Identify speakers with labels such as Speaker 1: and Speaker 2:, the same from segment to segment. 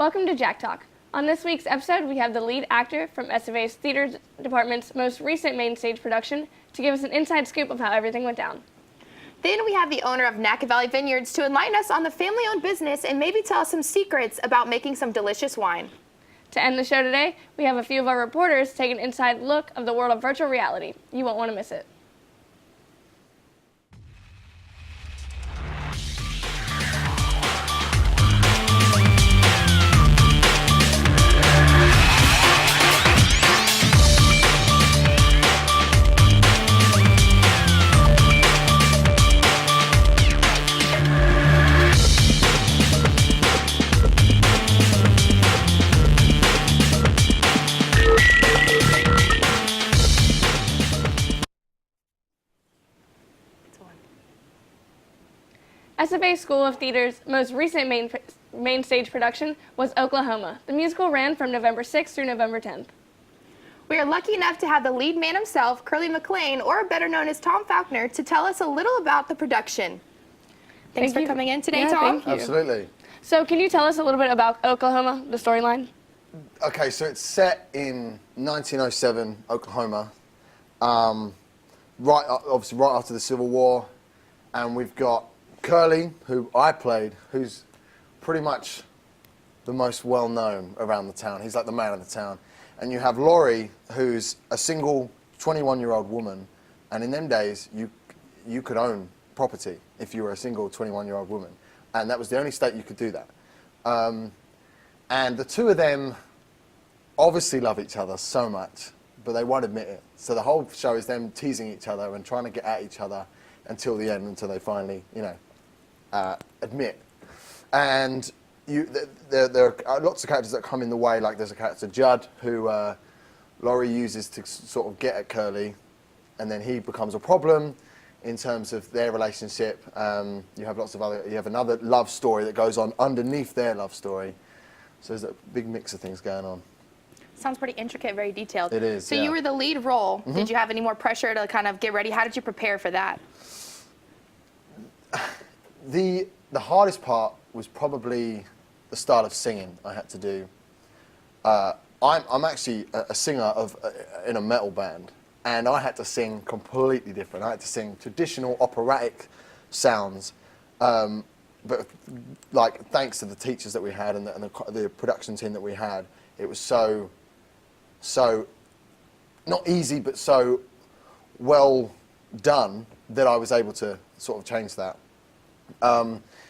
Speaker 1: Welcome to JackTalk. On this week's episode, we have the lead actor from SFA's Theater Department's most recent main stage production to give us an inside scoop of how everything went down.
Speaker 2: Then we have the owner of Napa Valley Vineyards to enlighten us on the family-owned business and maybe tell us some secrets about making some delicious wine.
Speaker 1: To end the show today, we have a few of our reporters take an inside look of the world of virtual reality. You won't want to miss it. SFA School of Theater's most recent main stage production was Oklahoma. The musical ran from November 6th through November 10th.
Speaker 2: We are lucky enough to have the lead man himself, Curly McLean, or better known as Tom Faulkner, to tell us a little about the production. Thanks for coming in today, Tom.
Speaker 1: Thank you.
Speaker 3: Absolutely.
Speaker 1: So can you tell us a little bit about Oklahoma, the storyline?
Speaker 3: Okay, so it's set in 1907, Oklahoma, obviously right after the Civil War, and we've got Curly, who I played, who's pretty much the most well-known around the town. He's like the man of the town. And you have Laurie, who's a single 21-year-old woman, and in them days, you could own property if you were a single 21-year-old woman. And that was the only state you could do that. And the two of them obviously love each other so much, but they won't admit it. So the whole show is them teasing each other and trying to get at each other until the end, until they finally, admit. And there are lots of characters that come in the way, like there's a character, Judd, who Laurie uses to sort of get at Curly, and then he becomes a problem in terms of their relationship. You have another love story that goes on underneath their love story. So there's a big mix of things going on.
Speaker 2: Sounds pretty intricate, very detailed.
Speaker 3: It is,
Speaker 2: So
Speaker 3: yeah.
Speaker 2: you were the lead role. Mm-hmm. Did you have any more pressure to kind of get ready? How did you prepare for that?
Speaker 3: The hardest part was probably the style of singing I had to do. I'm actually a singer in a metal band, and I had to sing completely different. I had to sing traditional operatic sounds, but like thanks to the teachers that we had and the production team that we had, it was so not easy, but so well done that I was able to sort of change that.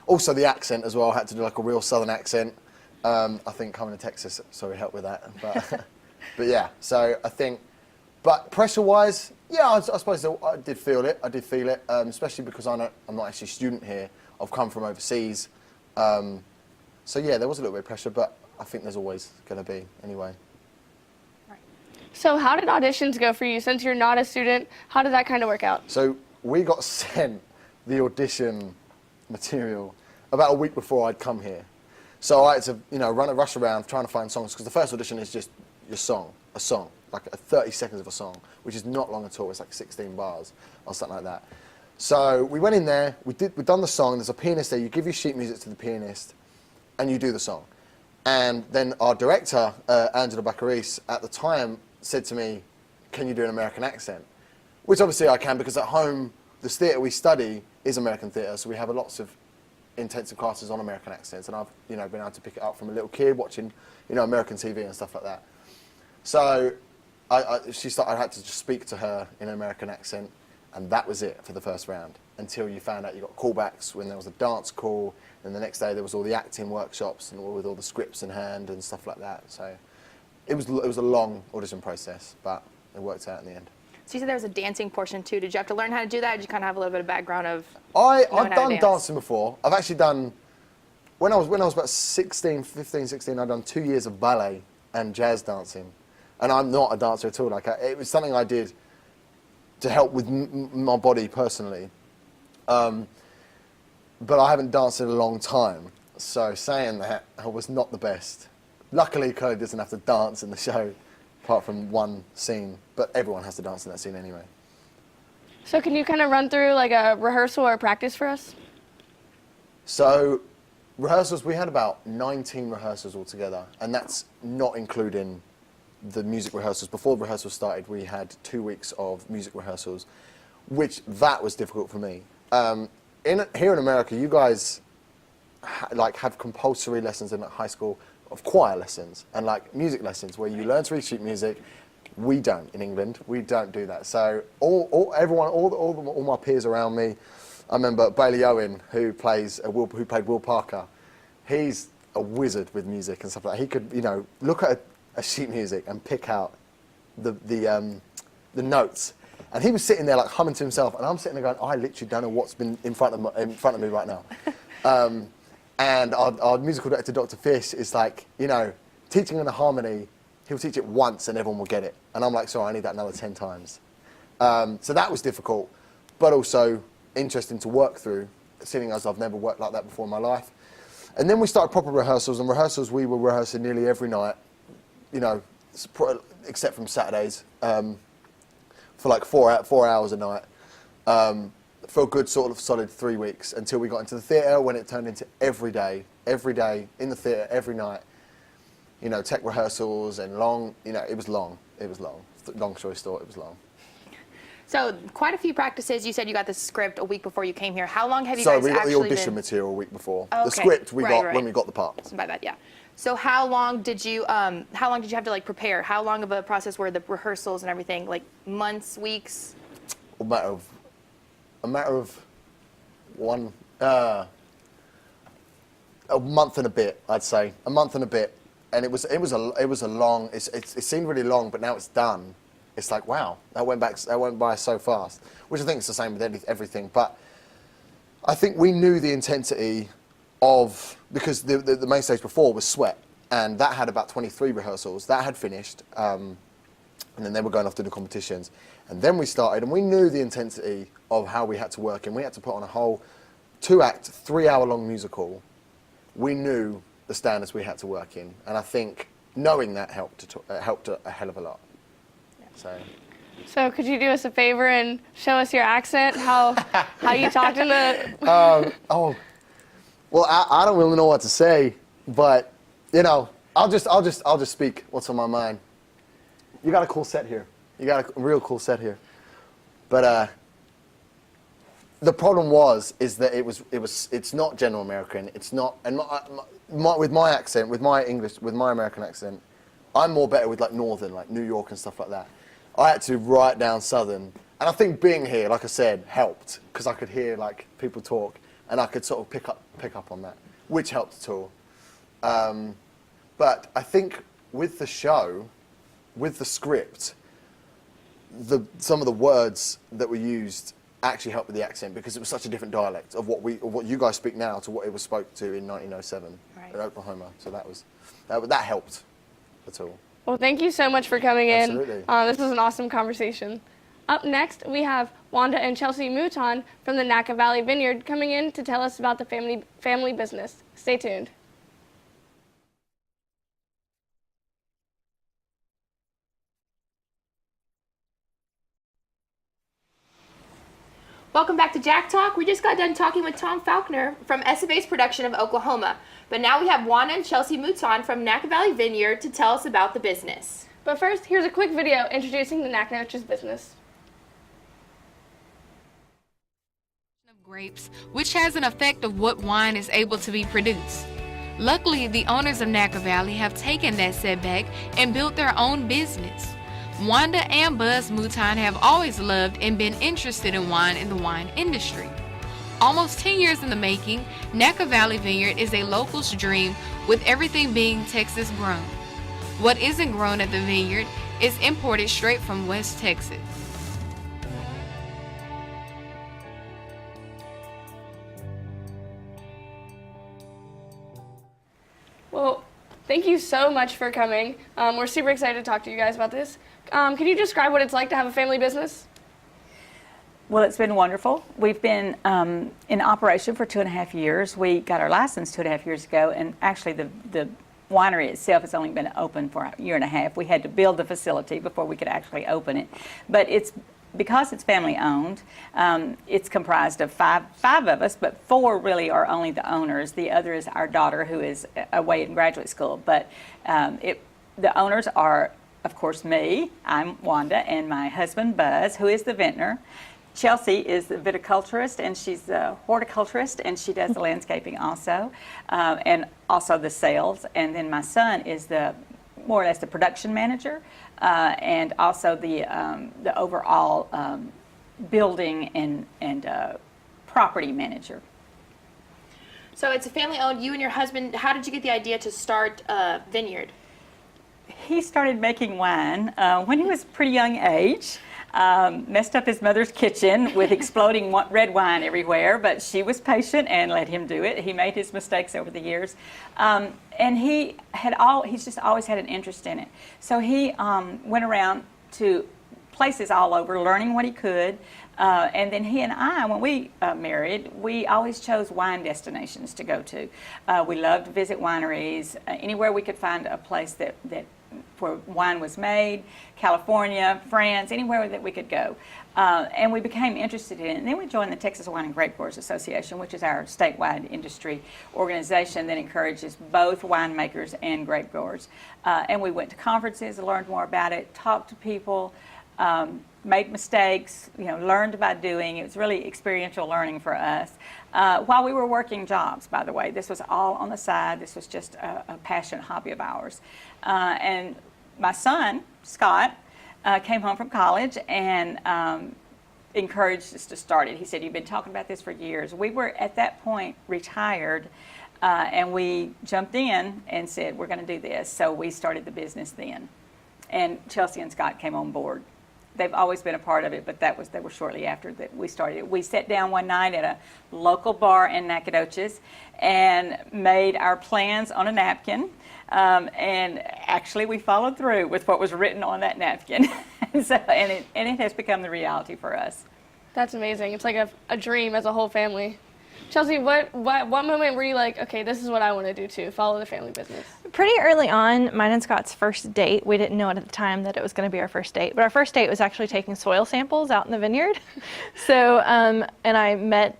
Speaker 3: Also the accent as well, I had to do like a real southern accent. I think coming to Texas helped with that. But yeah, so I think, but pressure-wise, yeah, I suppose I did feel it. Especially because I'm not actually a student here. I've come from overseas. So yeah, there was a little bit of pressure, but I think there's always going to be anyway.
Speaker 1: So how did auditions go for you? Since you're not a student, how did that kind of work out?
Speaker 3: So we got sent the audition material about a week before I'd come here. So I had to, rush around trying to find songs, because the first audition is just a song, like 30 seconds of a song, which is not long at all. It's like 16 bars or something like that. So we went in there, we'd done the song, there's a pianist there, you give your sheet music to the pianist, and you do the song. And then our director, Angela Baccaris, at the time said to me, can you do an American accent? Which obviously I can, because at home, this theatre we study is American theatre, so we have lots of intensive classes on American accents, and I've been able to pick it up from a little kid watching American TV and stuff like that. So she started, I had to just speak to her in an American accent, and that was it for the first round, until you found out you got callbacks when there was a dance call, and the next day there was all the acting workshops and with all the scripts in hand and stuff like that. So it was a long audition process, but it worked out in the end.
Speaker 2: So you said there was a dancing portion too. Did you have to learn how to do that? Or did you kind of have a little bit of background of?
Speaker 3: I've done dancing before. I've actually done, when I was about 15, 16, I'd done 2 years of ballet and jazz dancing. And I'm not a dancer at all. It was something I did to help with my body personally. But I haven't danced in a long time. So saying that, I was not the best. Luckily, Curly doesn't have to dance in the show, apart from one scene. But everyone has to dance in that scene anyway.
Speaker 1: So can you kind of run through like a rehearsal or a practice for us?
Speaker 3: So Rehearsals, we had about 19 rehearsals altogether, and that's not including the music rehearsals. Before the rehearsals started, we had 2 weeks of music rehearsals, which that was difficult for me. Here in America, you guys have compulsory lessons in high school of choir lessons and like music lessons where you learn to read sheet music. We don't in England. We don't do that. So all my peers around me, I remember Bailey Owen, who played Will Parker. He's a wizard with music and stuff like that. He could, look at a sheet music and pick out the notes. And he was sitting there like humming to himself, and I'm sitting there going, I literally don't know what's been in front of me right now. And our musical director, Dr. Fish, is like, teaching in a harmony. He'll teach it once and everyone will get it. And I'm like, sorry, I need that another 10 times. So that was difficult, but also interesting to work through, seeing as I've never worked like that before in my life. And then we started proper rehearsals, and rehearsals we were rehearsing nearly every night, except from Saturdays. For like 4 hours a night, for a good sort of solid 3 weeks until we got into the theatre, when it turned into every day in the theatre, every night. Tech rehearsals and long, it was long. Long story short, it was long.
Speaker 2: So quite a few practices. You said you got the script a week before you came here. How long have you
Speaker 3: So
Speaker 2: guys
Speaker 3: we got
Speaker 2: actually
Speaker 3: the audition
Speaker 2: been...
Speaker 3: material a week before.
Speaker 2: Oh,
Speaker 3: The
Speaker 2: okay.
Speaker 3: script we got
Speaker 2: Right.
Speaker 3: when we got the part.
Speaker 2: So by that, yeah. So how long did you have to like prepare? How long of a process were the rehearsals and everything? Like months, weeks?
Speaker 3: A matter of a month and a bit, I'd say. A month and a bit. And it was a long, it seemed really long, but now it's done. It's like, wow, that went by so fast. Which I think is the same with everything. But I think we knew the intensity of, because the main stage before was Sweat, and that had about 23 rehearsals. That had finished, and then they were going off to the competitions. And then we started, and we knew the intensity of how we had to work, and we had to put on a whole 2-act, 3-hour-long musical. We knew the standards we had to work in, and I think knowing that helped a hell of a lot. Yeah.
Speaker 1: So could you do us a favor and show us your accent, how you talked in the...
Speaker 3: Well, I don't really know what to say, but I'll just speak what's on my mind. You got a cool set here. You got a real cool set here. But the problem is that it's not general American. It's not, and with my accent, with my English, with my American accent, I'm more better with like Northern, like New York and stuff like that. I had to write down Southern, and I think being here, like I said, helped because I could hear like people talk. And I could sort of pick up on that, which helped at all. But I think with the show, with the script, some of the words that were used actually helped with the accent because it was such a different dialect of what you guys speak now to what it was spoke to in 1907 in Oklahoma. So that helped at all.
Speaker 1: Well, thank you so much for coming
Speaker 3: Absolutely.
Speaker 1: in. This was an awesome conversation. Up next, we have Wanda and Chelsea Mouton from the Napa Valley Vineyard coming in to tell us about the family business. Stay tuned.
Speaker 2: Welcome back to Jack Talk. We just got done talking with Tom Faulkner from SFA's production of Oklahoma. But now we have Wanda and Chelsea Mouton from Napa Valley Vineyard to tell us about the business.
Speaker 1: But first, here's a quick video introducing the Nacknoch's business.
Speaker 4: Grapes, which has an effect of what wine is able to be produced. Luckily, the owners of Napa Valley have taken that setback and built their own business. Wanda and Buzz Mouton have always loved and been interested in wine in the wine industry. Almost 10 years in the making, Napa Valley Vineyard is a local's dream, with everything being Texas grown. What isn't grown at the vineyard is imported straight from West Texas.
Speaker 1: Well, thank you so much for coming. We're super excited to talk to you guys about this. Can you describe what it's like to have a family business?
Speaker 5: Well, it's been wonderful. We've been in operation for 2.5 years. We got our license 2.5 years ago, and actually the winery itself has only been open for 1.5 years. We had to build the facility before we could actually open it. But it's because it's family owned, it's comprised of five of us, but 4 really are only the owners. The other is our daughter, who is away in graduate school. But the owners are, of course, me. I'm Wanda, and my husband Buzz, who is the vintner. Chelsea is the viticulturist, and she's the horticulturist, and she does the landscaping also, and also the sales. And then my son is the more or less the production manager, and also the overall building and property manager.
Speaker 2: So it's a family-owned. You and your husband, how did you get the idea to start a vineyard?
Speaker 5: He started making wine when he was a pretty young age. Messed up his mother's kitchen with exploding red wine everywhere, but she was patient and let him do it. He made his mistakes over the years, and he's just always had an interest in it. So he went around to places all over, learning what he could. And then he and I, when we married, we always chose wine destinations to go to. We loved to visit wineries, anywhere we could find a place that where wine was made, California, France, anywhere that we could go. And we became interested in it. And then we joined the Texas Wine and Grape Growers Association, which is our statewide industry organization that encourages both winemakers and grape growers. And we went to conferences, learned more about it, talked to people, made mistakes, learned by doing. It was really experiential learning for us. While we were working jobs, by the way. This was all on the side. This was just a passionate hobby of ours. And my son, Scott, came home from college and encouraged us to start it. He said, "You've been talking about this for years." We were at that point retired, and we jumped in and said, "We're going to do this." So we started the business then. And Chelsea and Scott came on board. They've always been a part of it, but they were shortly after that we started it. We sat down one night at a local bar in Nacogdoches and made our plans on a napkin. And actually, we followed through with what was written on that napkin. and it has become the reality for us.
Speaker 1: That's amazing. It's like a dream as a whole family. Chelsea, what moment were you like, okay, this is what I want to do too, follow the family business?
Speaker 6: Pretty early on, mine and Scott's first date, we didn't know it at the time that it was going to be our first date, but our first date was actually taking soil samples out in the vineyard. So, and I met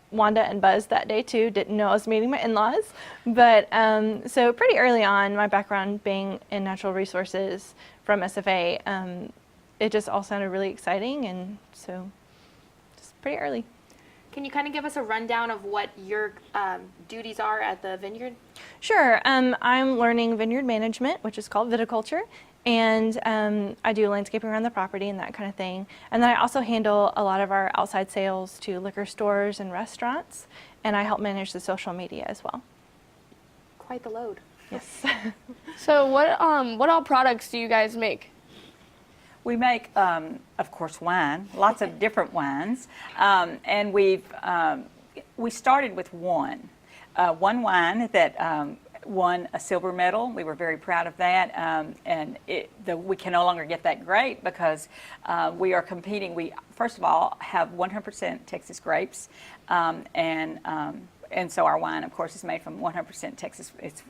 Speaker 6: Wanda and Buzz that day too, didn't know I was meeting my in-laws. But so pretty early on, my background being in natural resources from SFA, it just all sounded really exciting, and so just pretty early.
Speaker 2: Can you kind of give us a rundown of what your duties are at the vineyard?
Speaker 6: Sure. I'm learning vineyard management, which is called viticulture, and I do landscaping around the property and that kind of thing. And then I also handle a lot of our outside sales to liquor stores and restaurants, and I help manage the social media as well.
Speaker 2: Quite the load.
Speaker 6: Yes.
Speaker 1: So what all products do you guys make?
Speaker 5: We make, of course, wine, lots of different wines, and we started with one wine that won a silver medal. We were very proud of that, and we can no longer get that grape because we are competing. We, first of all, have 100% Texas grapes, and so our wine, of course, is made from 100%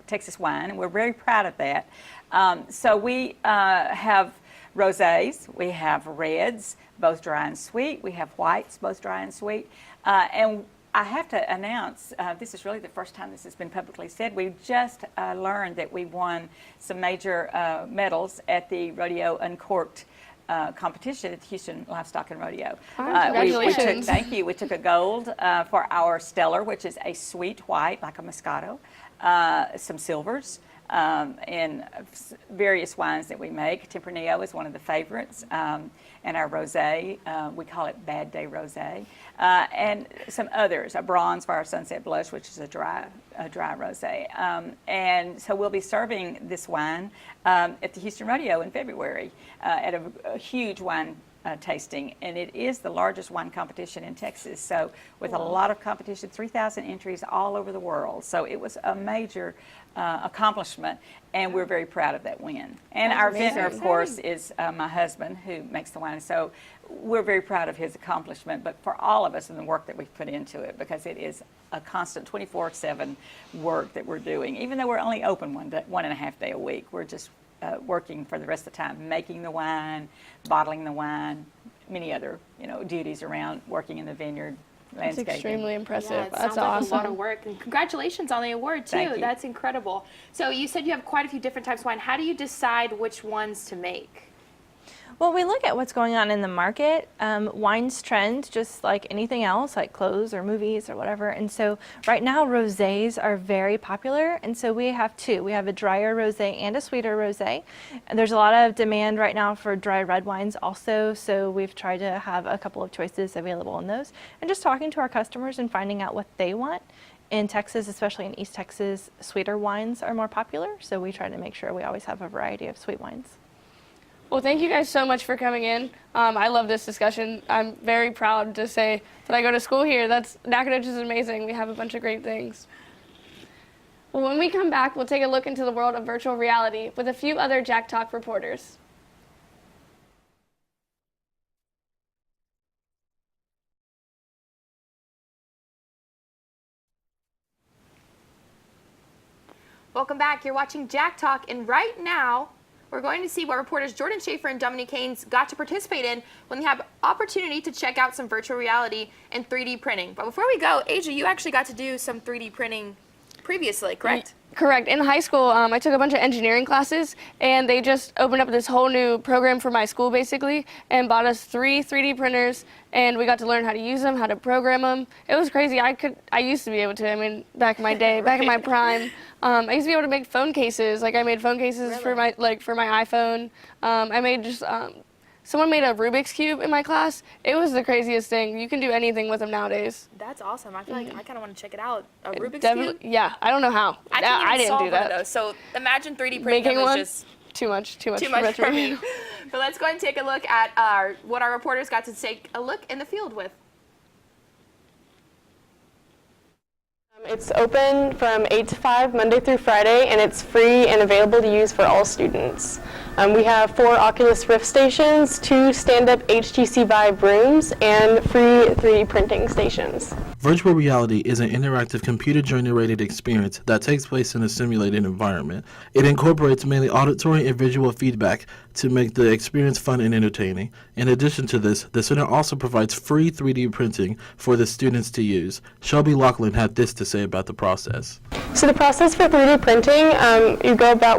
Speaker 5: Texas wine, and we're very proud of that. So we have rosés, we have reds, both dry and sweet. We have whites, both dry and sweet. And I have to announce, this is really the first time this has been publicly said, we just learned that we won some major medals at the Rodeo Uncorked competition at the Houston Livestock and Rodeo.
Speaker 1: Congratulations.
Speaker 5: Thank you. We took a gold for our Stellar, which is a sweet white, like a Moscato, some silvers, and various wines that we make. Tempranillo is one of the favorites, and our rosé, we call it Bad Day Rosé, and some others, a bronze for our Sunset Blush, which is a dry rosé. And so we'll be serving this wine at the Houston Rodeo in February at a huge wine tasting, and it is the largest wine competition in Texas, so with a lot of competition, 3,000 entries all over the world. So it was a major accomplishment, and we're very proud of that win. And our vintner, of course, is my husband, who makes the wine, so we're very proud of his accomplishment, but for all of us in the work that we've put into it, because it is a constant 24/7 work that we're doing. Even though we're only open 1.5 days a week, we're just working for the rest of the time, making the wine, bottling the wine, many other, duties around working in the vineyard,
Speaker 1: It's
Speaker 5: landscaping.
Speaker 1: extremely impressive.
Speaker 2: Yeah, it
Speaker 1: That's
Speaker 2: sounds like
Speaker 1: awesome.
Speaker 2: a lot of work. And congratulations on the award, too.
Speaker 5: Thank you.
Speaker 2: That's incredible. So you said you have quite a few different types of wine. How do you decide which ones to make?
Speaker 6: Well, we look at what's going on in the market. Wines trend just like anything else, like clothes or movies or whatever. And so right now, rosés are very popular. And so we have two. We have a drier rosé and a sweeter rosé. And there's a lot of demand right now for dry red wines also. So we've tried to have a couple of choices available in those. And just talking to our customers and finding out what they want. In Texas, especially in East Texas, sweeter wines are more popular. So we try to make sure we always have a variety of sweet wines.
Speaker 1: Well, thank you guys so much for coming in. I love this discussion. I'm very proud to say that I go to school here. Nacogdoches is amazing. We have a bunch of great things. Well, when we come back, we'll take a look into the world of virtual reality with a few other JackTalk reporters.
Speaker 2: Welcome back. You're watching Jack Talk, and right now, we're going to see what reporters Jordan Schaefer and Dominique Haynes got to participate in when they have opportunity to check out some virtual reality and 3D printing. But before we go, Asia, you actually got to do some 3D printing previously, correct?
Speaker 1: Correct. In high school, I took a bunch of engineering classes, and they just opened up this whole new program for my school, basically, and bought us 3 3D printers, and we got to learn how to use them, how to program them. It was crazy. I used to be able to. I mean, back in my day, back in my prime, I used to be able to make phone cases. Like I made phone cases for my iPhone. I made just. Someone made a Rubik's Cube in my class. It was the craziest thing. You can do anything with them nowadays.
Speaker 2: That's awesome. I feel like I kind of want to check it out. A Rubik's
Speaker 1: Definitely,
Speaker 2: Cube?
Speaker 1: yeah. I don't know how.
Speaker 2: I can't even
Speaker 1: didn't
Speaker 2: solve
Speaker 1: do
Speaker 2: one of
Speaker 1: that.
Speaker 2: those. So imagine 3D printing
Speaker 1: Making
Speaker 2: them is
Speaker 1: one?
Speaker 2: just
Speaker 1: Too much
Speaker 2: too much for me. But let's go and take a look at what our reporters got to take a look in the field with.
Speaker 7: It's open from 8 to 5, Monday through Friday, and it's free and available to use for all students. We have 4 Oculus Rift stations, 2 stand-up HTC Vive rooms, and free 3D printing stations.
Speaker 8: Virtual reality is an interactive computer-generated experience that takes place in a simulated environment. It incorporates mainly auditory and visual feedback to make the experience fun and entertaining. In addition to this, the center also provides free 3D printing for the students to use. Shelby Lachlan had this to say about the process.
Speaker 7: So the process for 3D printing,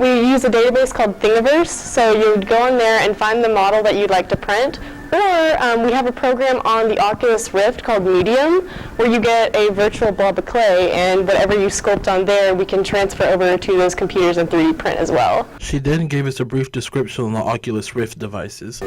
Speaker 7: we use a database called Thingiverse, so you would go in there and find the model that you'd like to print, or we have a program on the Oculus Rift called Medium, where you get a virtual blob of clay, and whatever you sculpt on there, we can transfer over to those computers and 3D print as well.
Speaker 8: She then gave us a brief description on the Oculus Rift devices.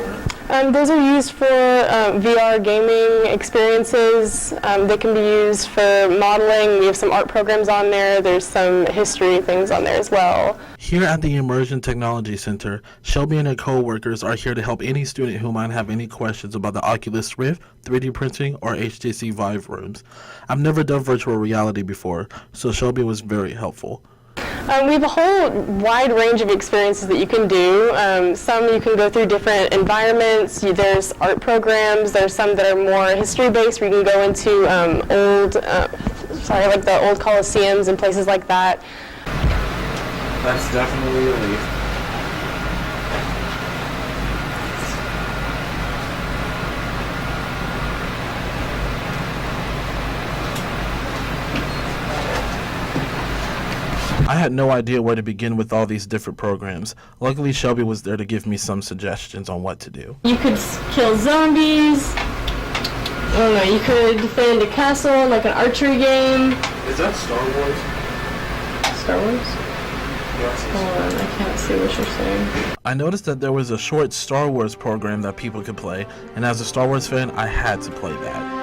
Speaker 7: Those are used for VR gaming experiences. They can be used for modeling. We have some art programs on there. There's some history things on there as well.
Speaker 8: Here at the Immersion Technology Center, Shelby and her co-workers are here to help any student who might have any questions about the Oculus Rift, 3D printing, or HTC Vive rooms. I've never done virtual reality before, so Shelby was very helpful.
Speaker 7: We have a whole wide range of experiences that you can do. Some you can go through different environments. There's art programs. There's some that are more history-based where you can go into like the old Colosseums and places like that.
Speaker 9: That's definitely a relief.
Speaker 8: I had no idea where to begin with all these different programs. Luckily, Shelby was there to give me some suggestions on what to do.
Speaker 7: You could kill zombies. I don't know, you could defend a castle like an archery game.
Speaker 9: Is that Star Wars?
Speaker 7: Star Wars? Hold on, I can't see what you're saying.
Speaker 8: I noticed that there was a short Star Wars program that people could play, and as a Star Wars fan, I had to play that.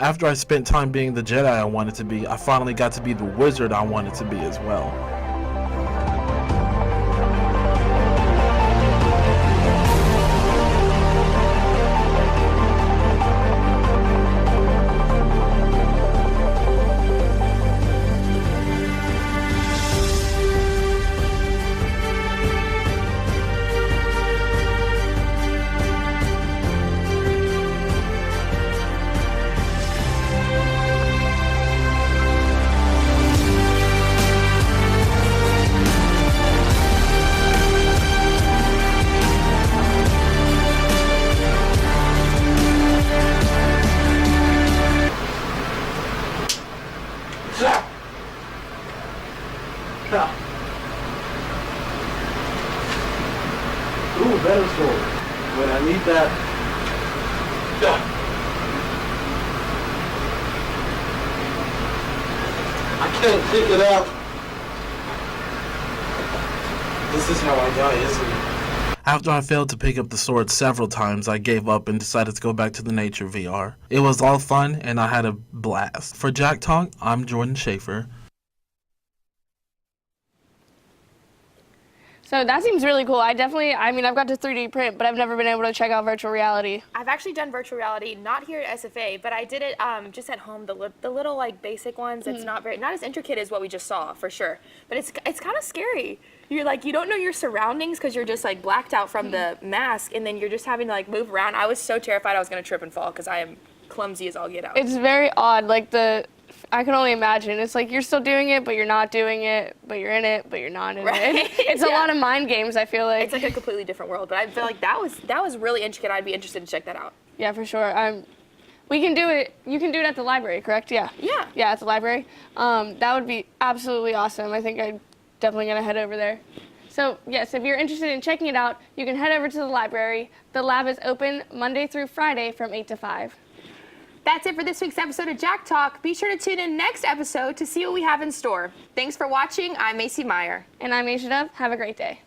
Speaker 8: After I spent time being the Jedi I wanted to be, I finally got to be the wizard I wanted to be as well.
Speaker 9: Ooh, better sword. When I need that. I can't pick it up. This is how I die, isn't it?
Speaker 8: After I failed to pick up the sword several times, I gave up and decided to go back to the nature VR. It was all fun and I had a blast. For JackTalk, I'm Jordan Schaefer.
Speaker 1: So that seems really cool. I've got to 3D print, but I've never been able to check out virtual reality.
Speaker 2: I've actually done virtual reality, not here at SFA, but I did it just at home. The little like basic ones. It's not as intricate as what we just saw for sure. But it's kind of scary. You're like, you don't know your surroundings because you're just like blacked out from the mask, and then you're just having to like move around. I was so terrified I was gonna trip and fall because I am clumsy as all get out.
Speaker 1: It's very odd. I can only imagine. It's like you're still doing it, but you're not doing it, but you're in it, but you're not in it. It's a lot of mind games, I feel like.
Speaker 2: It's like a completely different world, but I feel like that was really intricate. I'd be interested to check that out.
Speaker 1: Yeah, for sure. We can do it. You can do it at the library, correct? Yeah.
Speaker 2: Yeah.
Speaker 1: Yeah, at the library. That would be absolutely awesome. I think I'm definitely going to head over there. So, yes, if you're interested in checking it out, you can head over to the library. The lab is open Monday through Friday from 8 to 5.
Speaker 2: That's it for this week's episode of Jack Talk. Be sure to tune in next episode to see what we have in store. Thanks for watching. I'm Macy Meyer.
Speaker 1: And I'm Aisha Dove. Have a great day.